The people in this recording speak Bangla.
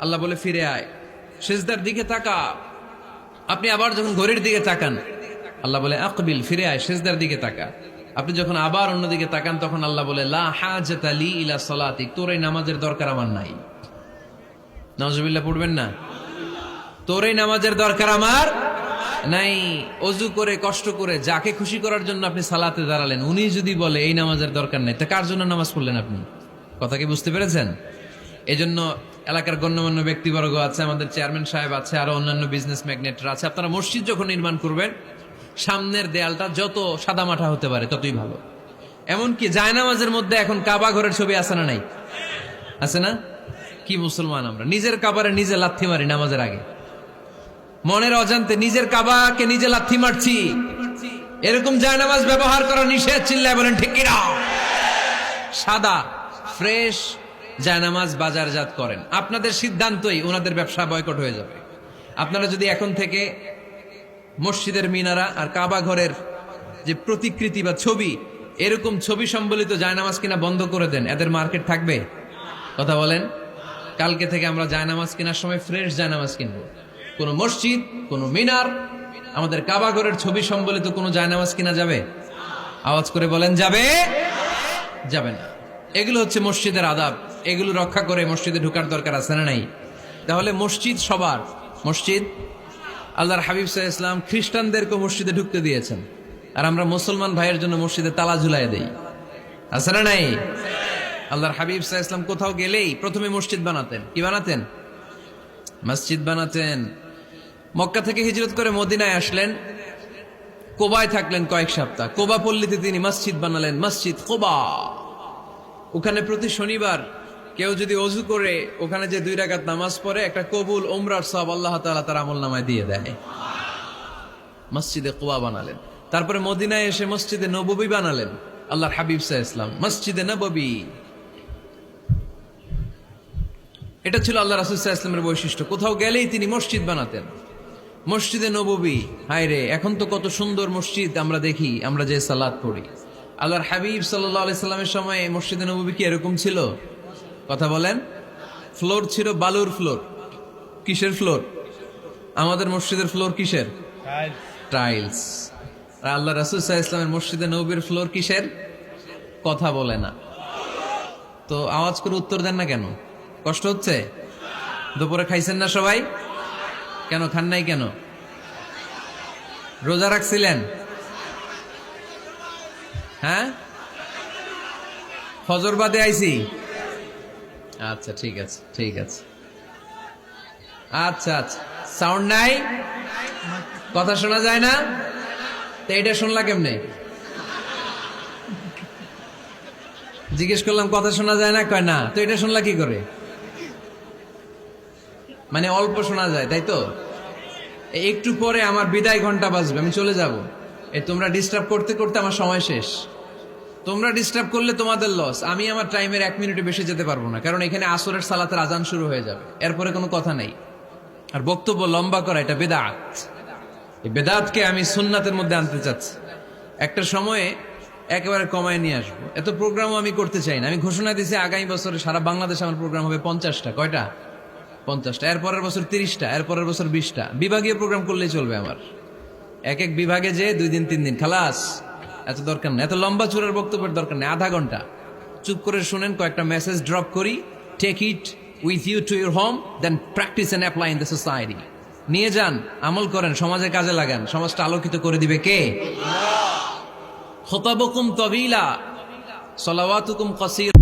আল্লাহ বলে ফিরে আয়, সিজদার দিকে তাকা। আপনি আবার যখন ঘড়ির দিকে তাকান, আল্লাহ বলে আকবিল, ফিরে আয়, সিজদার দিকে তাকা। আপনি যখন আবার অন্যদিকে তাকান, তখন আল্লাহ বলে লা হাজাতা লি ইলা সালাতিক, তোর এই নামাজের দরকার আমার নাই। নাউজুবিল্লাহ পড়বেন না? তোর এই নামাজের দরকার আমার নাই। অজু করে কষ্ট করে যাকে খুশি করার জন্য আপনি সালাতে দাঁড়ালেন, উনি যদি বলে এই নামাজের দরকার নাই, তা কার জন্য নামাজ পড়লেন আপনি? কথা কি বুঝতে পেরেছেন? এজন্য এলাকার গণ্যমান্য ব্যক্তিবর্গ আছে, আমাদের চেয়ারম্যান সাহেব আছে, আরো অন্যান্য বিজনেস ম্যাগনেটরা আছে, আপনারা মসজিদ যখন নির্মাণ করবেন, সামনের দেয়ালটা যত সাদামাটা হতে পারে ততই ভালো। এমনকি জায়নামাজের মধ্যে এখন কাবা ঘরের ছবি আছে না নাই? আছে না? কি মুসলমান আমরা, নিজের কাবারে নিজে লাথি মারি নামাজের আগে, মনের অজান্তে নিজের কাবাকে নিজে লাথি মারছি। এরকম জায়নামাজ ব্যবহার করা নিষেধ, চিল্লায় বলেন ঠিক কিনা? সাদা ফ্রেশ জায়নামাজ বাজারজাত করেন, আপনাদের সিদ্ধান্তই ওনাদের ব্যবসা বয়কট হয়ে যাবে। আপনারা যদি এখন থেকে মসজিদের মিনারা আর কাবা ঘরের যে প্রতিকৃতি বা ছবি, এরকম ছবি সম্বলিত জায়নামাজ কিনা বন্ধ করে দেন, এদের মার্কেট থাকবে? কথা বলেন। কালকে থেকে আমরা জায়নামাজ কেনার সময় ফ্রেশ জায়নামাজ কিনবো। কোন মসজিদ, কোন মিনার, আমাদের কাবা ঘরের ছবি সম্বলিত কোন জায়নামাজ কিনা যাবে? আওয়াজ করে বলেন, যাবে? যাবে না। এগুলো হচ্ছে মসজিদের আদাব, এগুলো রক্ষা করে মসজিদে ঢোকার দরকার আছে না নাই? তাহলে মসজিদ সবার, মসজিদ আল্লাহর হাবিব সাল্লাল্লাহু আলাইহি ওয়াসাল্লাম খ্রিস্টানদেরকে মসজিদে ঢুকতে দিয়েছেন, আর আমরা মুসলমান ভাইয়ের জন্য মসজিদে তালা ঝুলাই দেই, আছে না নাই? আল্লাহর হাবিব সাল্লাল্লাহু আলাইহি ওয়াসাল্লাম কোথাও গেলেই প্রথমে মসজিদ বানাতেন। কি বানাতেন? মসজিদ বানাতেন। মক্কা থেকে হিজরত করে মদিনায় আসলেন, কোবায় থাকলেন কয়েক সপ্তাহ। কোবা পল্লীতে তিনি মসজিদ বানালেন, মসজিদ কোবা। ওখানে প্রতি শনিবার কেউ যদি অজু করে ওখানে যে 2 রাকাত নামাজ পড়ে, একটা কবুল উমরার সওয়াব আল্লাহ তাআলা তার আমলনামায় দিয়ে দেয়। মসজিদে কোবা বানালেন। তারপরে মদিনায় এসে মসজিদে নববী বানালেন আল্লাহর হাবিব সাল্লাল্লাহু আলাইহি ওয়াসাল্লাম, মসজিদে নববী। এটা ছিল আল্লাহ রাসূল সাল্লাল্লাহু আলাইহি ওয়াসাল্লামের বৈশিষ্ট্য। কোথাও গেলেই তিনি মসজিদ বানাতেন, মসজিদে নববী। হায় রে, এখন তো কত সুন্দর মসজিদ আমরা দেখি, আমরা যে সালাত পড়ি। আল্লাহর হাবিব সাল্লাল্লাহু আলাইহি সাল্লামের সময় মসজিদে নববী কি এরকম ছিল? কথা বলেন। ফ্লোর ছিল বালুর ফ্লোর। কিসের ফ্লোর? আমাদের মসজিদের ফ্লোর কিসের? টাইলস। আর আল্লাহ রাসূল সাল্লাল্লাহু আলাইহি ওয়াসাল্লামের মসজিদে নববীর ফ্লোর কিসের? কথা বলে না তো, আওয়াজ করে উত্তর দেন না কেন? কষ্ট হচ্ছে? দুপুরে খাইছেন না সবাই? কেন খান নাই কেন? রোজা রাখছিলেন? হ্যাঁ, ফজর বাদে আইছি। আচ্ছা ঠিক আছে, ঠিক আছে। আচ্ছা আচ্ছা, সাউন্ড নাই, কথা শোনা যায় না? তো এটা শুনলা কেমনে? জিজ্ঞেস করলাম কথা শোনা যায় না, কয় না। তো এটা শুনলা কি করে? মানে অল্প শোনা যায়, তাই তো? একটু পরে আমার বিদায় ঘন্টা বাজবে, আমি চলে যাব। তোমরা ডিস্টার্ব করতে করতে আমার সময় শেষ। তোমরা ডিস্টার্ব করলে তোমাদের লস। আমি আমার টাইমের 1 মিনিটে বেশি যেতে পারবো না, কারণ এখানে আসরের সালাতের আজান শুরু হয়ে যাবে, এরপরে কোনো কথা নাই। আর বক্তব্য লম্বা করা এটা বেদাত। এই বেদাতকে আমি সুন্নাতের মধ্যে আনতে চাচ্ছি। একটা সময়ে একেবারে কমায় নিয়ে আসবো। এত প্রোগ্রামও আমি করতে চাই না। আমি ঘোষণা দিয়েছি আগামী বছরে সারা বাংলাদেশে আমার প্রোগ্রাম হবে 50টা। কয়টা? 50টা। এরপরের বছর 30টা, এরপরের বছর 20টা। বিভাগীয় প্রোগ্রাম করলেই চলবে আমার। এক এক বিভাগে যে 2 দিন 3 দিন খালাস। এত দরকার নেই, এত লম্বা চূড়ার বক্তব্যের দরকার নেই। আধা ঘন্টা চুপ করে শুনেন, কয়েকটা মেসেজ ড্রপ করি, take it with you to your home, then practice and apply in the society. নিয়ে যান, আমল করেন, সমাজে কাজে লাগান। সমাজটা আলোকিত করে দিবে কে? খুতাবুকুম তাবিলা, সালাওয়াতুকুম কাসীরা।